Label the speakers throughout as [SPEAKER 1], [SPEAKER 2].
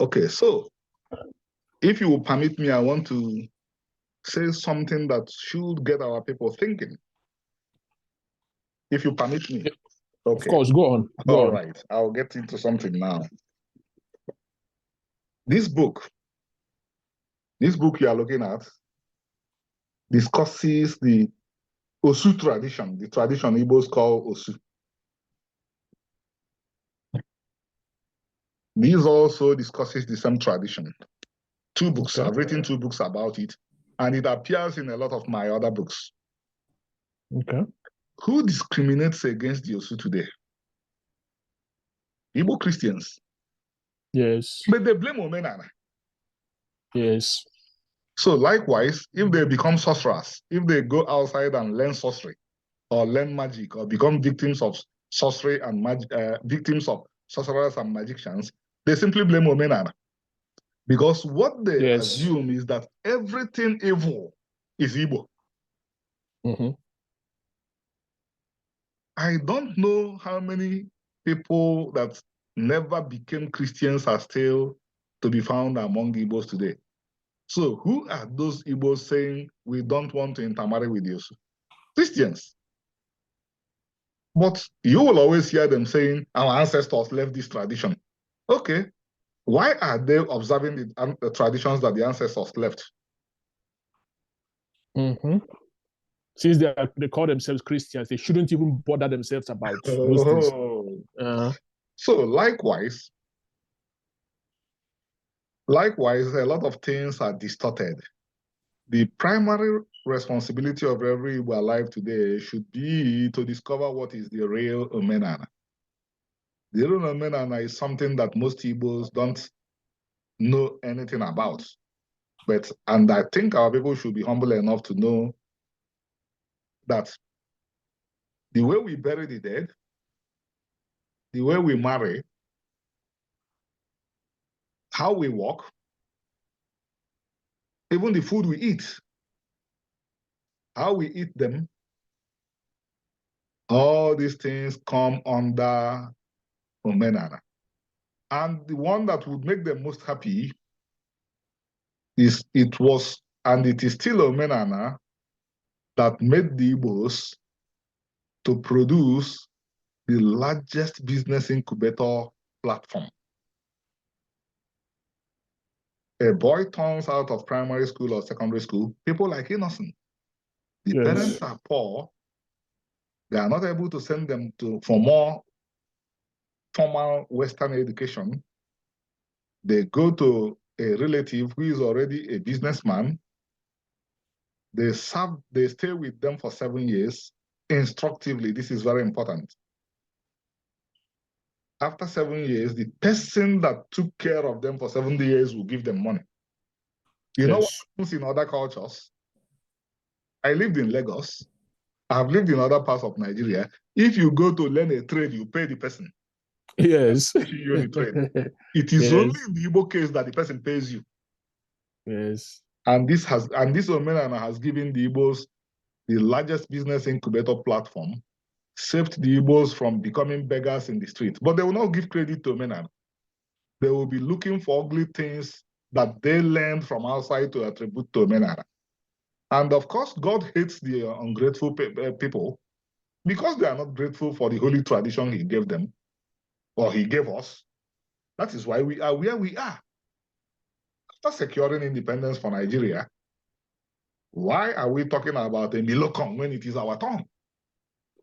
[SPEAKER 1] Okay, so if you will permit me, I want to say something that should get our people thinking. If you permit me. Okay.
[SPEAKER 2] Of course, go on.
[SPEAKER 1] All right, I'll get into something now. This book you are looking at discusses the Osu tradition, the tradition Igbos call Osu. This also discusses the same tradition. Two books. Okay. I've written 2 books about it, and it appears in a lot of my other books.
[SPEAKER 2] Okay.
[SPEAKER 1] Who discriminates against the Osu today? Igbo Christians.
[SPEAKER 2] Yes.
[SPEAKER 1] But they blame Omenana.
[SPEAKER 2] Yes.
[SPEAKER 1] So likewise, if they become sorcerers, if they go outside and learn sorcery or learn magic or become victims of sorcery and victims of sorcerers and magicians, they simply blame Omenana. Because what they assume is that everything evil is Igbo.
[SPEAKER 2] Mm-hmm.
[SPEAKER 1] I don't know how many people that never became Christians are still to be found among Igbos today. So who are those Igbos saying we don't want to intermarry with you? Christians. But you will always hear them saying our ancestors left this tradition. Okay, why are they observing the traditions that the ancestors left?
[SPEAKER 2] Mm-hmm. Since they call themselves Christians, they shouldn't even bother themselves about those things.
[SPEAKER 1] So likewise, a lot of things are distorted. The primary responsibility of every Igbo alive today should be to discover what is the real Omenana. The real Omenana is something that most Igbos don't know anything about. And I think our people should be humble enough to know that the way we bury the dead, the way we marry, how we walk, even the food we eat, how we eat them, all these things come under Omenana. And the one that would make them most happy is it is still Omenana that made the Igbos to produce the largest business incubator platform. A boy turns out of primary school or secondary school, people like innocent. The parents are poor. They are not able to send them for more formal Western education. They go to a relative who is already a businessman. They stay with them for 7 years. Instructively, this is very important. After 7 years, the person that took care of them for 70 years will give them money. You know what happens in other cultures? I lived in Lagos. I've lived in other parts of Nigeria. If you go to learn a trade, you pay the person.
[SPEAKER 2] Yes.
[SPEAKER 1] You the trade. It is only in the Igbo case that the person pays you.
[SPEAKER 2] Yes.
[SPEAKER 1] And this Omenana has given the Igbos the largest business incubator platform, saved the Igbos from becoming beggars in the street. But they will not give credit to Omenana. They will be looking for ugly things that they learned from outside to attribute to Omenana. And of course, God hates the ungrateful people because they are not grateful for the holy tradition he gave them, or he gave us. That is why we are where we are. After securing independence for Nigeria, why are we talking about a Milokon when it is our turn?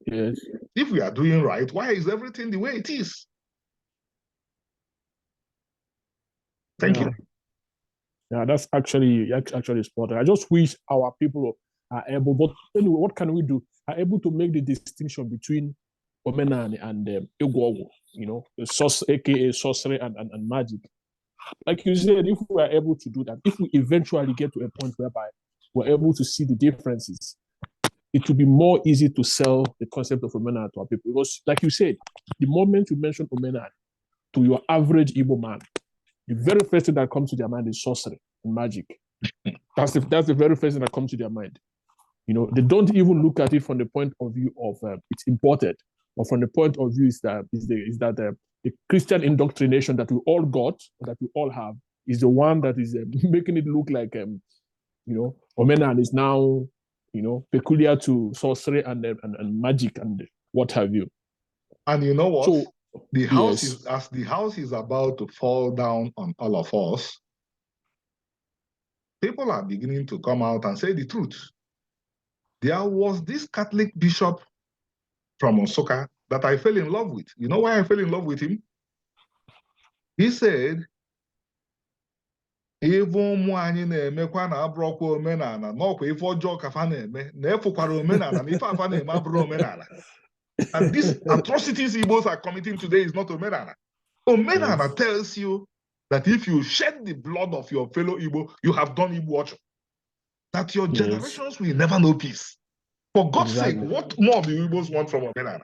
[SPEAKER 2] Yes.
[SPEAKER 1] If we are doing right, why is everything the way it is? Thank you.
[SPEAKER 2] Yeah, that's actually spot on. I just wish our people are able, but anyway, what can we do? Are able to make the distinction between Omenana and Igwogo, aka sorcery and magic. Like you said, if we are able to do that, if we eventually get to a point whereby we're able to see the differences, it will be more easy to sell the concept of Omenana to our people. Because, like you said, the moment you mention Omenana to your average Igbo man, the very first thing that comes to their mind is sorcery and magic. That's the very first thing that comes to their mind. They don't even look at it from the point of view of it's imported, or from the point of view is that the Christian indoctrination that we all got, that we all have, is the one that is making it look like, Omenana is now, peculiar to sorcery and magic and what have you.
[SPEAKER 1] And you know what?
[SPEAKER 2] So,
[SPEAKER 1] the house is about to fall down on all of us. People are beginning to come out and say the truth. There was this Catholic bishop from Osaka that I fell in love with. You know why I fell in love with him? He said, "Even ụmụ anyị na-emekwa na abụrọkwa omenala n'ọkwa ife ọjọọ ka fa na-eme na efukwara omenala na ife afa na-eme abụrụ omenala. And these atrocities Igbos are committing today is not omenala. Omenala tells you that if you shed the blood of your fellow Igbo, you have done Igbo. That your generations will never know peace. For God's sake, what more do Igbos want from Omenana?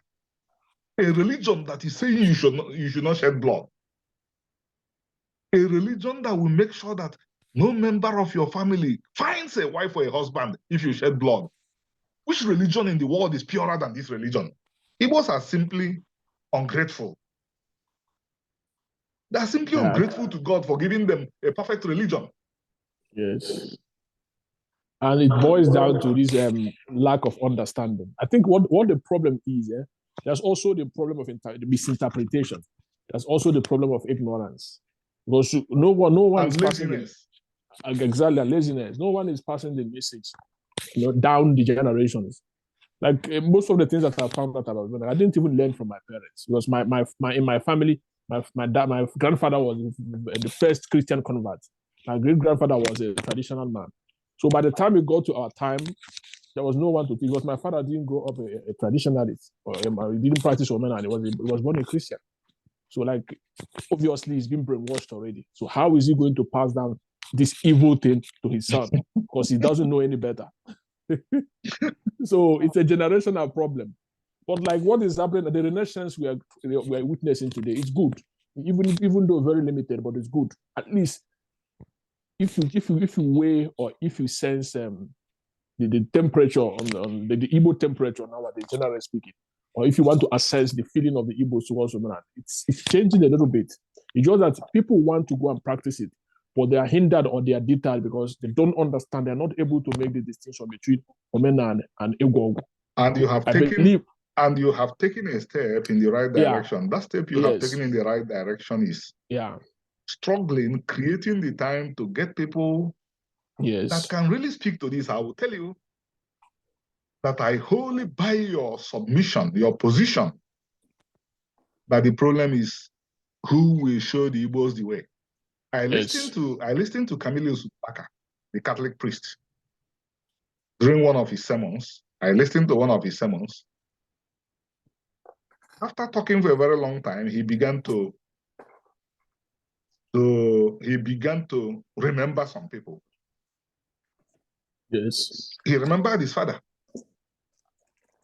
[SPEAKER 1] A religion that is saying you should not shed blood. A religion that will make sure that no member of your family finds a wife or a husband if you shed blood. Which religion in the world is purer than this religion? Igbos are simply ungrateful. They are simply ungrateful to God for giving them a perfect religion. Yes.
[SPEAKER 2] And it boils down to this lack of understanding. I think what the problem is, there's also the problem of misinterpretation. There's also the problem of ignorance. Because no one is
[SPEAKER 1] laziness.
[SPEAKER 2] Laziness. No one is passing the message, down the generations. Like most of the things that I found out about, I didn't even learn from my parents. Because in my family, my grandfather was the first Christian convert. My great grandfather was a traditional man. So by the time it got to our time, there was no one to teach. Because my father didn't grow up a traditionalist, or he didn't practice Omenana. He was born a Christian. So obviously he's been brainwashed already. So how is he going to pass down this evil thing to his son? Because he doesn't know any better. So it's a generational problem. But what is happening, the renaissance we are witnessing today is good. Even though very limited, but it's good. At least if you weigh or if you sense the temperature on the Igbo temperature nowadays, generally speaking, or if you want to assess the feeling of the Igbos towards Omenana, it's changing a little bit. It's just that people want to go and practice it, but they are hindered or they are deterred because they don't understand. They're not able to make the distinction between Omenana and Egwogu.
[SPEAKER 1] And you have taken a step in the right direction. Yeah. That step you have taken in the right direction is struggling, creating the time to get people that can really speak to this. I will tell you that I wholly buy your submission, your position, that the problem is who will show the Igbos the way. I listened to Camillus Ubaka, the Catholic priest, during one of his sermons. I listened to one of his sermons. After talking for a very long time, he began to remember some people.
[SPEAKER 2] Yes.
[SPEAKER 1] He remembered his father.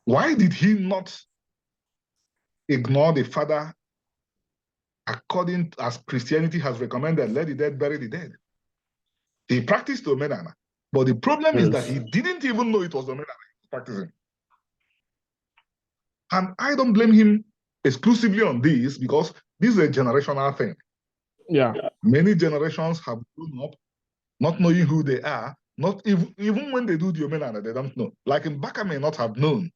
[SPEAKER 1] Why did he not ignore the father according as Christianity has recommended, let the dead bury the dead? He practiced Omenana, but the problem is that he didn't even know it was Omenana he was practicing. And I don't blame him exclusively on this because this is a generational thing.
[SPEAKER 2] Yeah.
[SPEAKER 1] Many generations have grown up not knowing who they are, not even when they do the Omenana, they don't know. Like Mbaka may not have known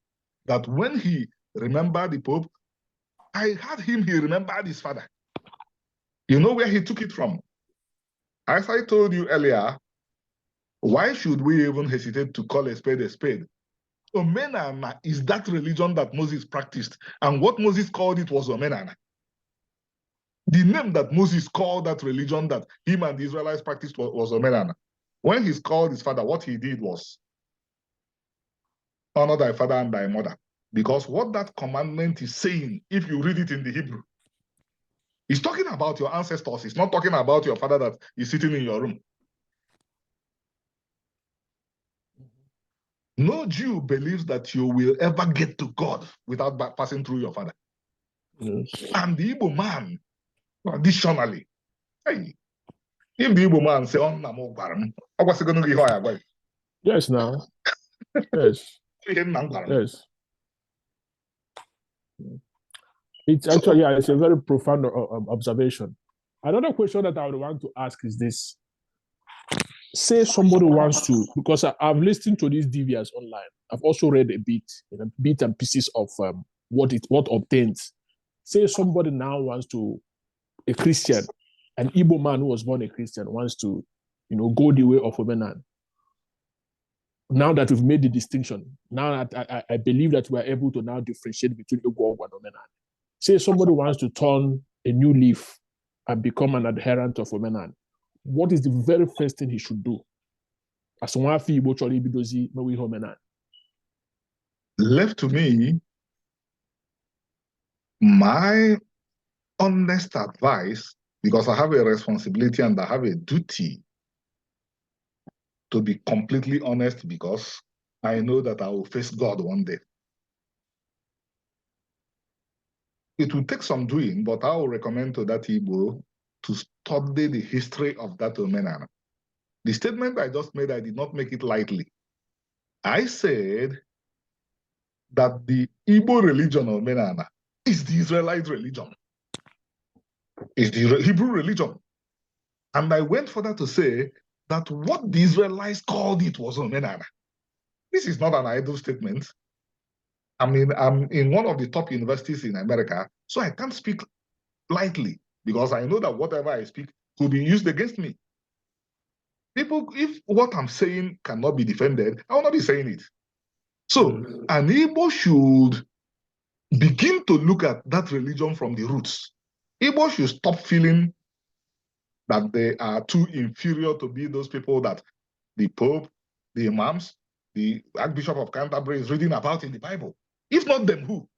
[SPEAKER 1] that when he remembered the Pope, I had him, he remembered his father. You know where he took it from? As I told you earlier, why should we even hesitate to call a spade a spade? Omenana is that religion that Moses practiced, and what Moses called it was Omenana. The name that Moses called that religion that him and the Israelites practiced was Omenana. When he called his father, what he did was honor thy father and thy mother. Because what that commandment is saying, if you read it in the Hebrew, it's talking about your ancestors. It's not talking about your father that is sitting in your room. No Jew believes that you will ever get to God without passing through your father.
[SPEAKER 2] Yes.
[SPEAKER 1] And the Igbo man, traditionally, hey, if the Igbo man say, "Oh, what's he going to give?"
[SPEAKER 2] Yes, now. Yes. Yes. It's
[SPEAKER 1] So,
[SPEAKER 2] actually, yeah, it's a very profound observation. Another question that I would want to ask is this. Say somebody wants to, because I've listened to these DVRs online. I've also read a bit, bit and pieces of what obtains. Say somebody now wants to, a Christian, an Igbo man who was born a Christian wants to, go the way of Omenana. Now that we've made the distinction, now that I believe that we are able to now differentiate between Igbo and Omenana. Say somebody wants to turn a new leaf and become an adherent of Omenana. What is the very first thing he should do?
[SPEAKER 1] Left to me, my honest advice, because I have a responsibility and I have a duty to be completely honest, because I know that I will face God one day. It will take some doing, but I will recommend to that Igbo to study the history of that Omenana. The statement I just made, I did not make it lightly. I said that the Igbo religion of Omenana is the Israelite religion. It's the Hebrew religion. And I went further to say that what the Israelites called it was Omenana. This is not an idle statement. I mean, I'm in one of the top universities in America, so I can't speak lightly because I know that whatever I speak could be used against me. People, if what I'm saying cannot be defended, I will not be saying it. So an Igbo should begin to look at that religion from the roots. Igbo should stop feeling that they are too inferior to be those people that the Pope, the Imams, the Archbishop of Canterbury is reading about in the Bible. If not them, who?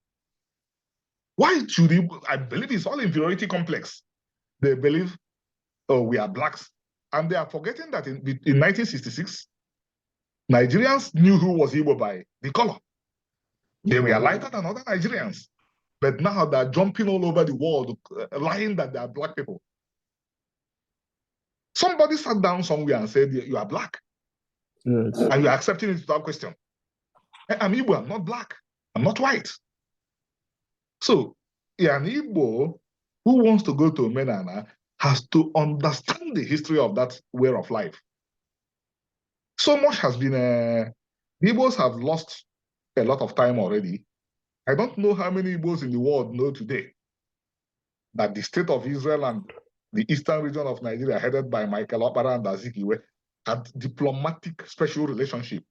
[SPEAKER 1] Why should he? I believe it's all inferiority complex. They believe, oh, we are blacks. And they are forgetting that in 1966, Nigerians knew who was Igbo by the color. They were lighter than other Nigerians. But now they're jumping all over the world, lying that they are black people. Somebody sat down somewhere and said, you are black. Yes. And you're accepting it without question. I'm Igbo, I'm not black. I'm not white. So, an Igbo who wants to go to Omenana has to understand the history of that way of life. So much has been, the Igbos have lost a lot of time already. I don't know how many Igbos in the world know today that the state of Israel and the eastern region of Nigeria, headed by Michael Okpara and Azikiwe, had diplomatic special relationship.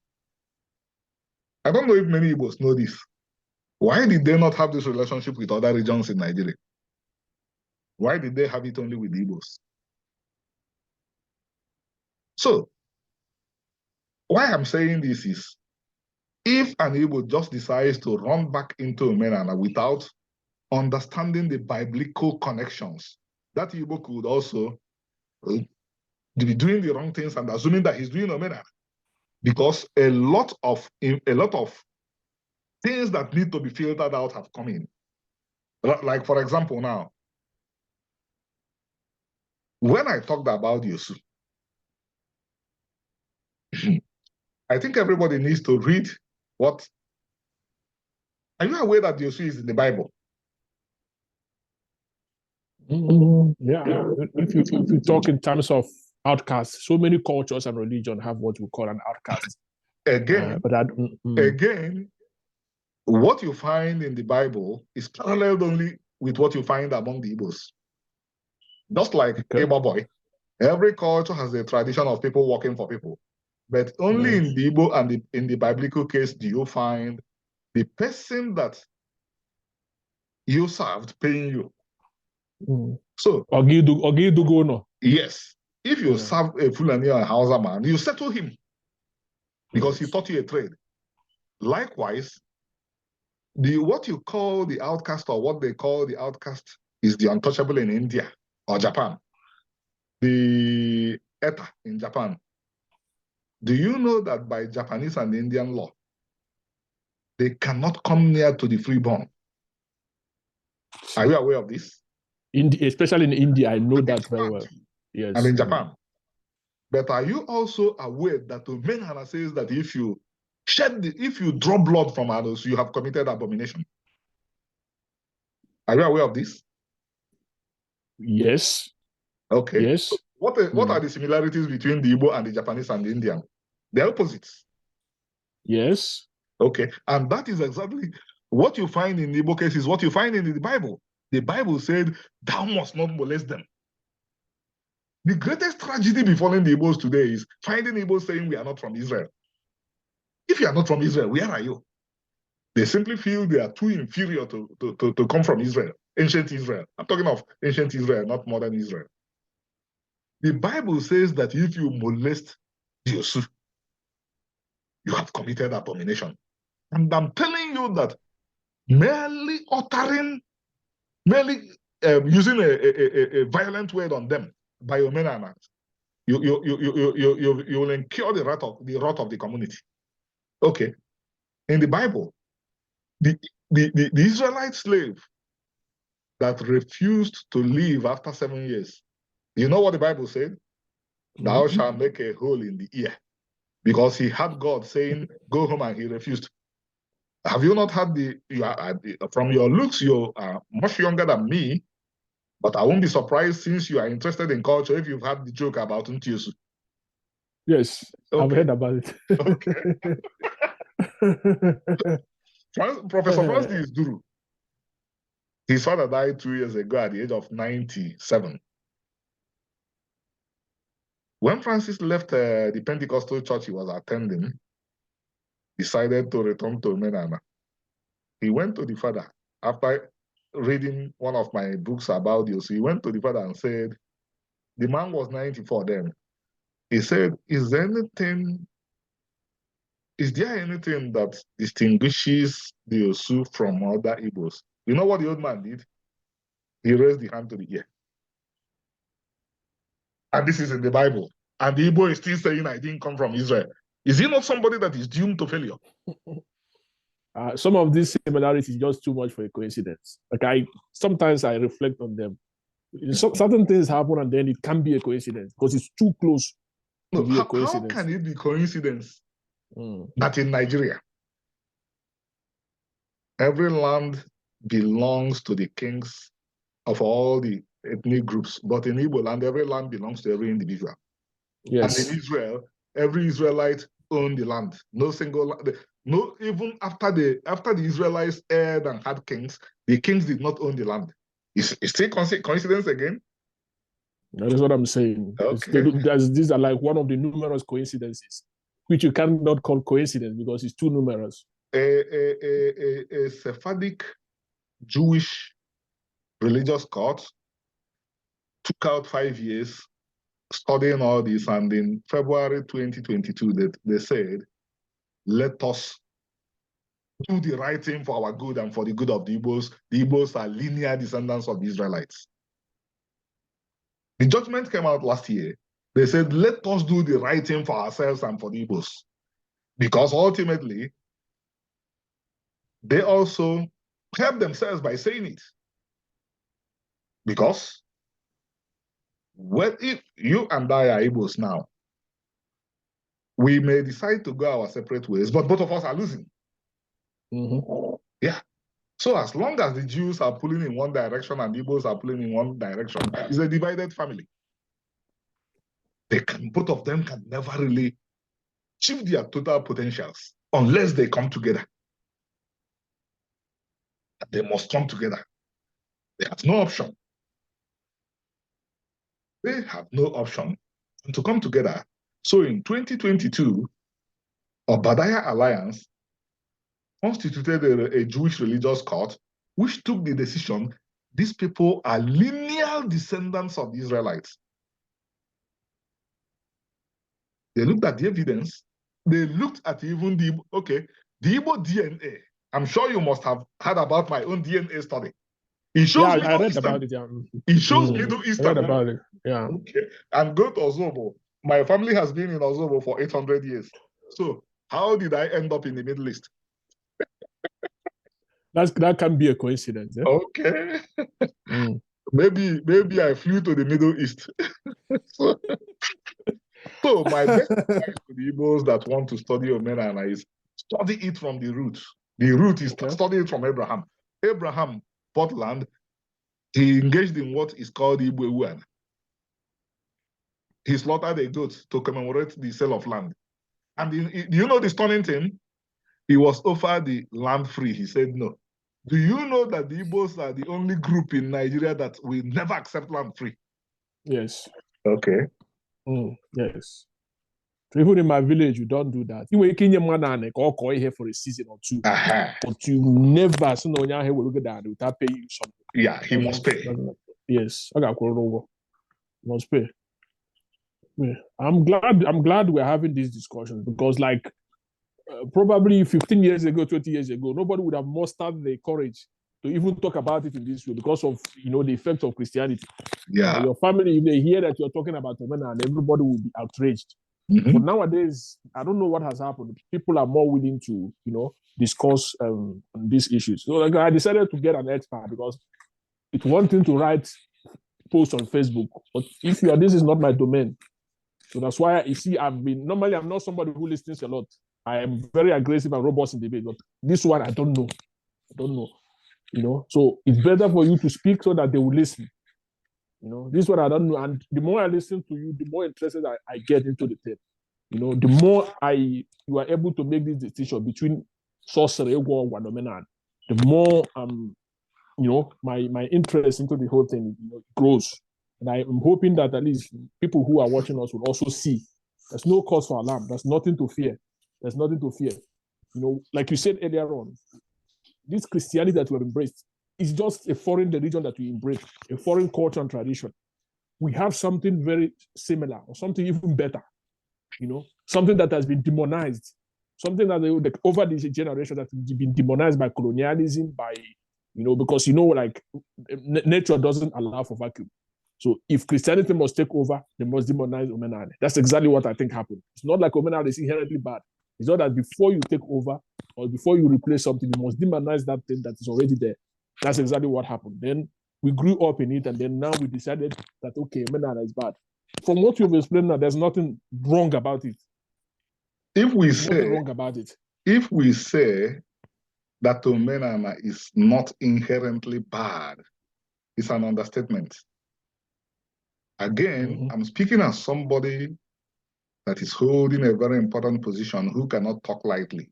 [SPEAKER 1] I don't know if many Igbos know this. Why did they not have this relationship with other regions in Nigeria? Why did they have it only with the Igbos? So, why I'm saying this is, if an Igbo just decides to run back into Omenana without understanding the biblical connections, that Igbo could also be doing the wrong things and assuming that he's doing Omenana. Because a lot of things that need to be filtered out have come in. Like, for example, now, when I talked about Yosu, I think everybody needs to read what. Are you aware that Yosu is in the Bible?
[SPEAKER 2] Yeah. If you talk in terms of outcasts, so many cultures and religion have what we call an outcast.
[SPEAKER 1] Again, again, what you find in the Bible is paralleled only with what you find among the Igbos. Just like Igbo boy, every culture has a tradition of people working for people. But only in the Igbo and in the biblical case do you find the person that you served paying you. So, yes, if you serve a Fulani or a Hausa man, you settle him because he taught you a trade. Likewise, what you call the outcast or what they call the outcast is the untouchable in India or Japan. The ETA in Japan. Do you know that by Japanese and Indian law, they cannot come near to the freeborn? Are you aware of this?
[SPEAKER 2] Especially in India, I know that very well.
[SPEAKER 1] Yes. And in Japan. But are you also aware that Omenana says that if you draw blood from others, you have committed abomination? Are you aware of this?
[SPEAKER 2] Yes.
[SPEAKER 1] Okay.
[SPEAKER 2] Yes.
[SPEAKER 1] What are the similarities between the Igbo and the Japanese and the Indian? They're opposites.
[SPEAKER 2] Yes.
[SPEAKER 1] Okay. And that is exactly what you find in the Igbo case is what you find in the Bible. The Bible said, thou must not molest them. The greatest tragedy befalling the Igbos today is finding Igbos saying we are not from Israel. If you are not from Israel, where are you? They simply feel they are too inferior to come from Israel, ancient Israel. I'm talking of ancient Israel, not modern Israel. The Bible says that if you molest the Osu, you have committed abomination. And I'm telling you that merely using a violent word on them by Omenana, you will incur the wrath of the community. Okay. In the Bible, the Israelite slave that refused to leave after 7 years, you know what the Bible said? Thou shalt make a hole in the ear, because he had God saying, go home, and he refused. Have you not had from your looks, you are much younger than me, but I won't be surprised since you are interested in culture if you've had the joke about Ntiosu.
[SPEAKER 2] Yes, okay. I've heard about it.
[SPEAKER 1] Okay. Professor Francis Duru, his father died 2 years ago at the age of 97. When Francis left the Pentecostal church he was attending, decided to return to Omenana. He went to the father after reading one of my books about you. So he went to the father and said, the man was 94 then. He said, is there anything that distinguishes the Osu from other Igbos? You know what the old man did? He raised the hand to the ear. And this is in the Bible. And the Igbo is still saying, I didn't come from Israel. Is he not somebody that is doomed to failure?
[SPEAKER 2] Some of these similarities just too much for a coincidence. Like sometimes I reflect on them. Certain things happen and then it can be a coincidence because it's too close to be a coincidence.
[SPEAKER 1] How can it be coincidence that in Nigeria, every land belongs to the kings of all the ethnic groups, but in Igbo land, every land belongs to every individual. Yes. And in Israel, every Israelite owned the land. No single land. No, even after the Israelites erred and had kings, the kings did not own the land. Is it coincidence again?
[SPEAKER 2] That is what I'm saying.
[SPEAKER 1] Okay.
[SPEAKER 2] These are like one of the numerous coincidences, which you cannot call coincidence because it's too numerous.
[SPEAKER 1] A Sephardic Jewish religious court took out 5 years studying all this, and in February 2022, they said, let us do the right thing for our good and for the good of the Igbos. The Igbos are linear descendants of the Israelites. The judgment came out last year. They said, let us do the right thing for ourselves and for the Igbos. Because ultimately, they also help themselves by saying it. Because if you and I are Igbos now, we may decide to go our separate ways, but both of us are losing. Yeah. So as long as the Jews are pulling in one direction and the Igbos are pulling in one direction, it's a divided family. Both of them can never really achieve their total potentials unless they come together. They must come together. They have no option. They have no option to come together. So in 2022, Obadiah Alliance constituted a Jewish religious court, which took the decision these people are lineal descendants of the Israelites. They looked at the evidence. They looked at even the Igbo DNA. I'm sure you must have heard about my own DNA study. It shows
[SPEAKER 2] I read about it. Yeah.
[SPEAKER 1] It shows Middle Eastern.
[SPEAKER 2] I read about it. Yeah.
[SPEAKER 1] Okay. And go to Ozobo. My family has been in Ozobo for 800 years. So how did I end up in the Middle East?
[SPEAKER 2] That can be a coincidence. Yeah?
[SPEAKER 1] Okay. Maybe I flew to the Middle East. So my best advice to the Igbos that want to study Omenana is study it from the root. The root is study it from Abraham. Abraham bought land, He engaged in what is called Igbo. He slaughtered a goat to commemorate the sale of land. And do you know the stunning thing? He was offered the land free. He said no. Do you know that the Igbos are the only group in Nigeria that will never accept land free?
[SPEAKER 2] Yes.
[SPEAKER 1] Okay.
[SPEAKER 2] Yes. So even in my village, you don't do that. You can here for a season or two, but you never see no one here will look at that without paying you something.
[SPEAKER 1] Yeah, he must pay.
[SPEAKER 2] Yes, I got over. Must pay. Yeah. I'm glad we're having these discussions because, like, probably 15 years ago, 20 years ago, nobody would have mustered the courage to even talk about it in this way because of the effect of Christianity.
[SPEAKER 1] Yeah.
[SPEAKER 2] Your family, if they hear that you're talking about Omenana, and everybody will be outraged.
[SPEAKER 1] Mm-hmm.
[SPEAKER 2] But nowadays, I don't know what has happened. People are more willing to, discuss these issues. So like, I decided to get an expert because it's one thing to write posts on Facebook, but if this is not my domain. So that's why you see, I'm not somebody who listens a lot. I am very aggressive and robust in debate, but this one I don't know. So it's better for you to speak so that they will listen. This one I don't know. And the more I listen to you, the more interested I get into the thing. The more you are able to make this distinction between sorcery and Omenana, the more my interest into the whole thing grows. And I'm hoping that at least people who are watching us will also see there's no cause for alarm. There's nothing to fear. There's nothing to fear. Like you said earlier on, this Christianity that we've embraced is just a foreign religion that we embrace, a foreign culture and tradition. We have something very similar or something even better, something that has been demonized, something that over this generation that has been demonized by colonialism, because like nature doesn't allow for vacuum. So if Christianity must take over, they must demonize Omenana. That's exactly what I think happened. It's not like Omenana is inherently bad. It's not that before you take over or before you replace something, you must demonize that thing that is already there. That's exactly what happened. Then we grew up in it, and then now we decided that, okay, Omenana is bad. From what you've explained now, there's nothing wrong about it.
[SPEAKER 1] If we
[SPEAKER 2] There's
[SPEAKER 1] say
[SPEAKER 2] nothing wrong about it.
[SPEAKER 1] If we say that Omenana is not inherently bad, it's an understatement. Again, I'm speaking as somebody that is holding a very important position who cannot talk lightly.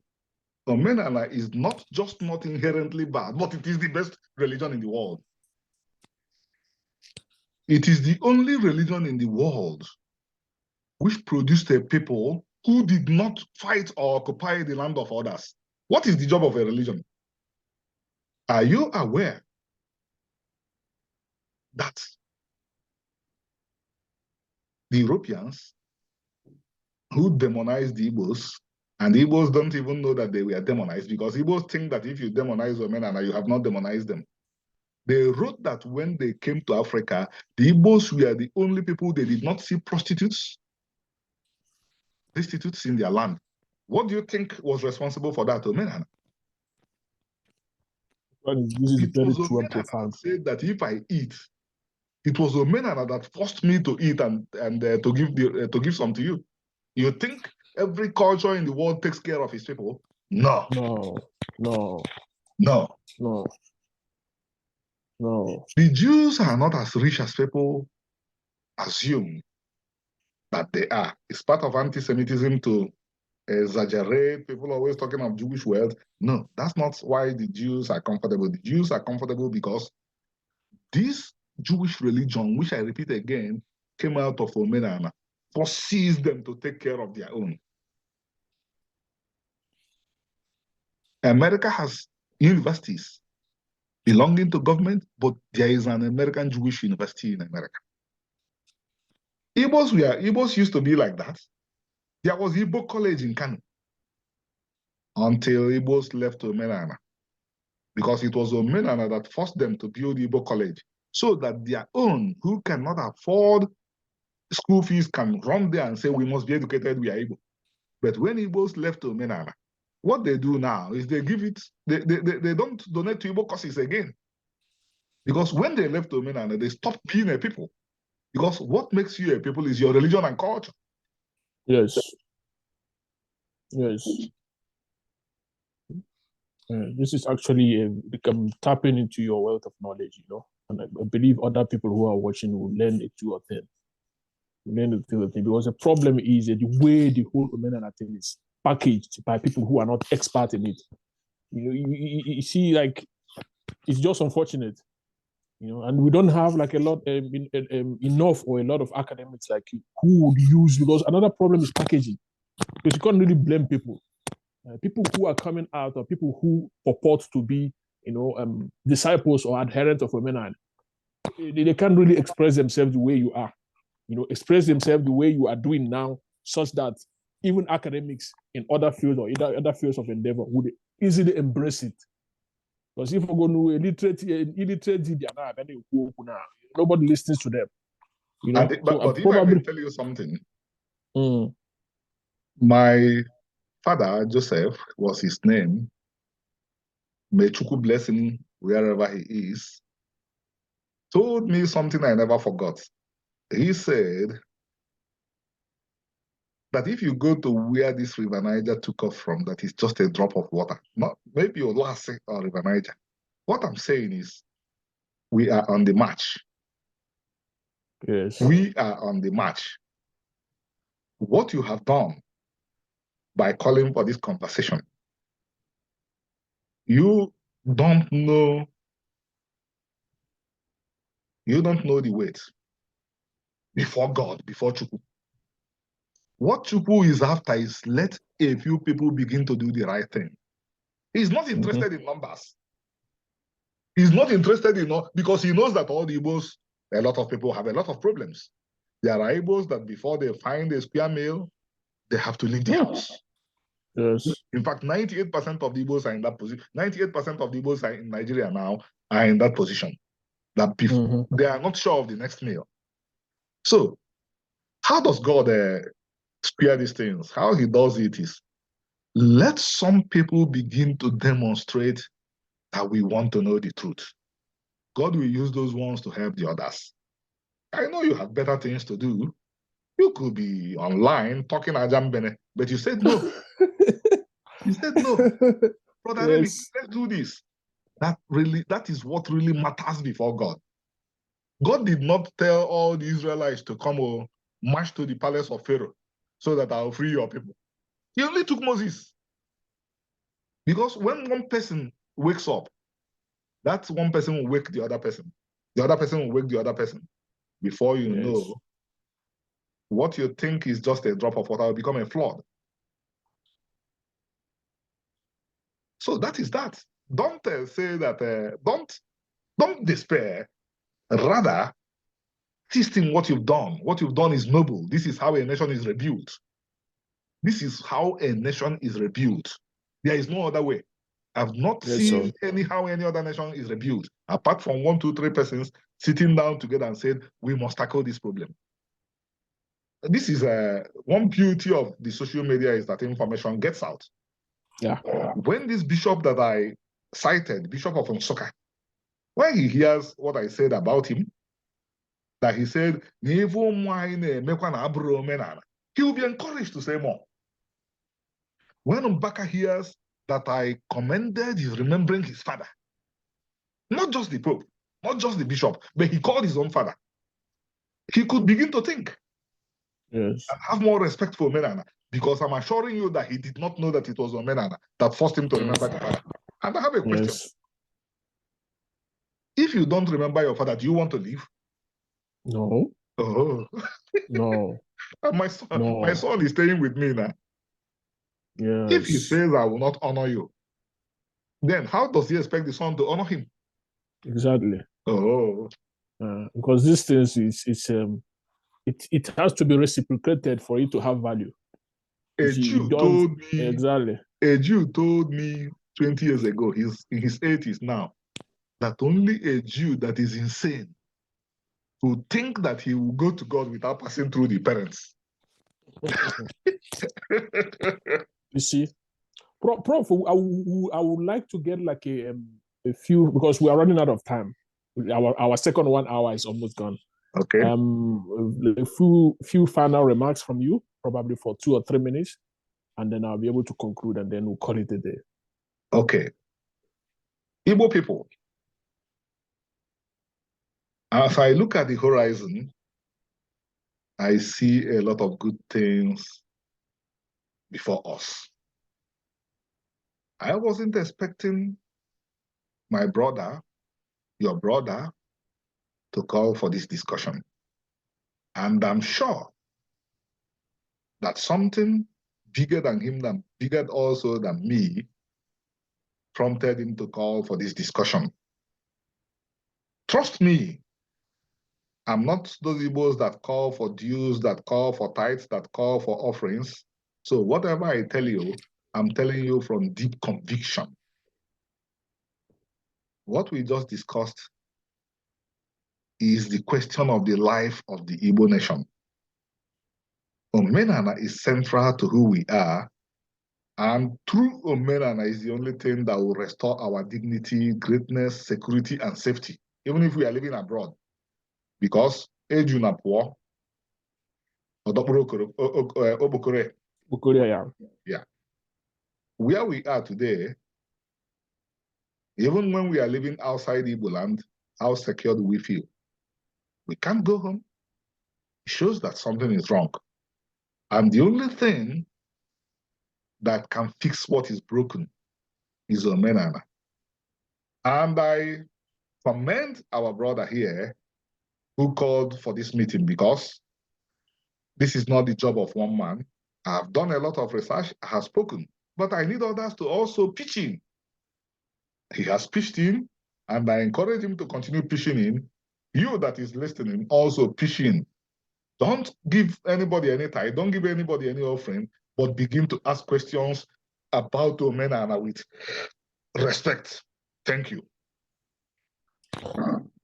[SPEAKER 1] Omenana is not just not inherently bad, but it is the best religion in the world. It is the only religion in the world which produced a people who did not fight or occupy the land of others. What is the job of a religion? Are you aware that the Europeans who demonized the Igbos, and the Igbos don't even know that they were demonized because Igbos think that if you demonize Omenana, you have not demonized them. They wrote that when they came to Africa, the Igbos were the only people they did not see prostitutes in their land. What do you think was responsible for that, Omenana?
[SPEAKER 2] This is very true and profound.
[SPEAKER 1] Said that if I eat, it was Omenana that forced me to eat and to give some to you. You think every culture in the world takes care of its people? No.
[SPEAKER 2] No.
[SPEAKER 1] The Jews are not as rich as people assume that they are. It's part of anti-Semitism to exaggerate. People are always talking of Jewish wealth. No, that's not why the Jews are comfortable. The Jews are comfortable because this Jewish religion, which I repeat again, came out of Omenana, forces them to take care of their own. America has universities belonging to government, but there is an American Jewish university in America. Igbos used to be like that. There was Igbo College in Kano until Igbos left Omenana, because it was Omenana that forced them to build Igbo College so that their own, who cannot afford school fees, can run there and say, we must be educated, we are Igbo. But when Igbos left Omenana, what they do now is they give it, they don't donate to Igbo courses again. Because when they left Omenana, they stopped being a people. Because what makes you a people is your religion and culture.
[SPEAKER 2] Yes. This is actually tapping into your wealth of knowledge, and I believe other people who are watching will learn a two or thing. Because the problem is the way the whole Omenana thing is packaged by people who are not expert in it. You see, like, it's just unfortunate, and we don't have like a lot enough or a lot of academics like you who would use, because another problem is packaging, because you can't really blame people. People who are coming out, or people who purport to be, disciples or adherents of Omenana, they can't really express themselves the way you are. Express themselves the way you are doing now, such that even academics in other fields or other fields of endeavor would easily embrace it. Because if we go to illiterate, nobody listens to them.
[SPEAKER 1] But if I may tell you something, my father, Joseph, was his name. May Chukwu bless him wherever he is. Told me something I never forgot. He said that if you go to where this River Niger took off from, that is just a drop of water. Not maybe Olase or River Niger. What I'm saying is, we are on the march.
[SPEAKER 2] Yes.
[SPEAKER 1] We are on the march. What you have done by calling for this conversation, you don't know the weight before God, before Chukwu. What Chukwu is after is let a few people begin to do the right thing. He's not interested in numbers. He's not interested in, because he knows that all the Igbos, a lot of people have a lot of problems. There are Igbos that before they find a square meal, they have to leave the house.
[SPEAKER 2] Yes.
[SPEAKER 1] In fact, 98% of the Igbos are in that position. 98% of the Igbos in Nigeria now are in that position. That they are not sure of the next meal. So, how does God square these things? How he does it is, let some people begin to demonstrate that we want to know the truth. God will use those ones to help the others. I know you have better things to do. You could be online talking Ajambene, but you said no. You said no. Brother Remy,
[SPEAKER 2] Yes.
[SPEAKER 1] let's do this. That is what really matters before God. God did not tell all the Israelites to come march to the palace of Pharaoh so that I'll free your people. He only took Moses. Because when one person wakes up, that one person will wake the other person. The other person will wake the other person. Before you know, what you think is just a drop of water will become a flood. So that is that. Don't say that, don't despair. Rather, insist in what you've done. What you've done is noble. This is how a nation is rebuilt. This is how a nation is rebuilt. There is no other way. I've not seen how any other nation is rebuilt, apart from 1, 2, 3 persons sitting down together and said, we must tackle this problem. This is one beauty of the social media is that information gets out.
[SPEAKER 2] Yeah.
[SPEAKER 1] When this bishop that I cited, Bishop of Nsukka, when he hears what I said about him, that he said, he will be encouraged to say more. When Mbaka hears that I commended his remembering his father, not just the Pope, not just the bishop, but he called his own father, he could begin to think and have more respect for Omenana, because I'm assuring you that he did not know that it was Omenana that forced him to remember the father. And I have a question. If you don't remember your father, do you want to leave?
[SPEAKER 2] No.
[SPEAKER 1] Oh.
[SPEAKER 2] No.
[SPEAKER 1] My son is staying with me now.
[SPEAKER 2] Yes.
[SPEAKER 1] If he says, I will not honor you, then how does he expect the son to honor him?
[SPEAKER 2] Exactly.
[SPEAKER 1] Oh.
[SPEAKER 2] Because these things it has to be reciprocated for it to have value.
[SPEAKER 1] A Jew told me 20 years ago, he's in his 80s now, that only a Jew that is insane would think that he will go to God without passing through the parents.
[SPEAKER 2] You see, Prof, I would like to get like a few, because we are running out of time. Our second 1 hour is almost gone.
[SPEAKER 1] Okay.
[SPEAKER 2] A few final remarks from you, probably for 2 or 3 minutes, and then I'll be able to conclude, and then we'll call it a day.
[SPEAKER 1] Okay. Igbo people, As I look at the horizon, I see a lot of good things before us. I wasn't expecting my brother, your brother, to call for this discussion. And I'm sure that something bigger than him, bigger also than me, prompted him to call for this discussion. Trust me, I'm not those Igbos that call for dues, that call for tithes, that call for offerings. So whatever I tell you, I'm telling you from deep conviction. What we just discussed is the question of the life of the Igbo nation. Omenana is central to who we are, and true Omenana is the only thing that will restore our dignity, greatness, security, and safety, even if we are living abroad. Because Ejunapwo, Obokore, yeah. Where we are today, even when we are living outside Igbo land, how secure do we feel? We can't go home. It shows that something is wrong. And the only thing that can fix what is broken is Omenana. And I commend our brother here who called for this meeting, because this is not the job of one man. I've done a lot of research, I have spoken, but I need others to also pitch in. He has pitched in, and I encourage him to continue pitching in. You that is listening, also pitch in. Don't give anybody any tie, don't give anybody any offering, but begin to ask questions about Omenana with respect. Thank you.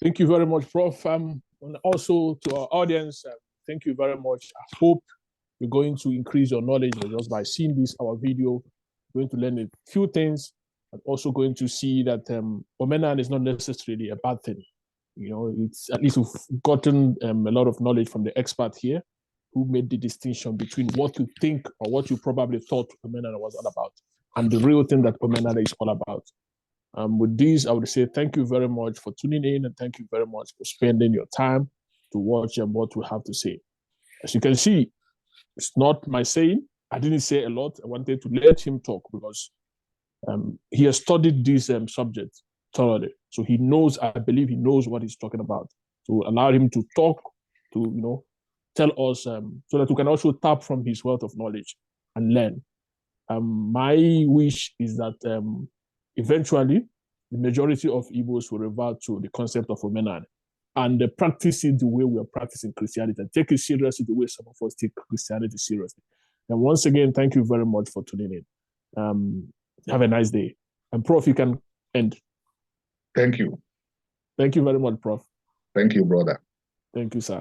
[SPEAKER 2] Thank you very much, Prof. And also to our audience, thank you very much. I hope you're going to increase your knowledge just by seeing this, our video. You're going to learn a few things, and also going to see that Omenana is not necessarily a bad thing. You know, it's at least we've gotten a lot of knowledge from the expert here, who made the distinction between what you think or what you probably thought Omenana was all about, and the real thing that Omenana is all about. With this, I would say thank you very much for tuning in, and thank you very much for spending your time to watch what we have to say. As you can see, it's not my saying. I didn't say a lot. I wanted to let him talk because he has studied this subject thoroughly. So he knows, I believe he knows what he's talking about. So allow him to talk, to tell us, so that we can also tap from his wealth of knowledge and learn. My wish is that eventually the majority of Igbos will revert to the concept of Omenana and practice it the way we are practicing Christianity, and take it seriously the way some of us take Christianity seriously. And once again, thank you very much for tuning in. Have a nice day. And Prof, you can end.
[SPEAKER 1] Thank you.
[SPEAKER 2] Thank you very much, Prof.
[SPEAKER 1] Thank you, brother.
[SPEAKER 2] Thank you, sir.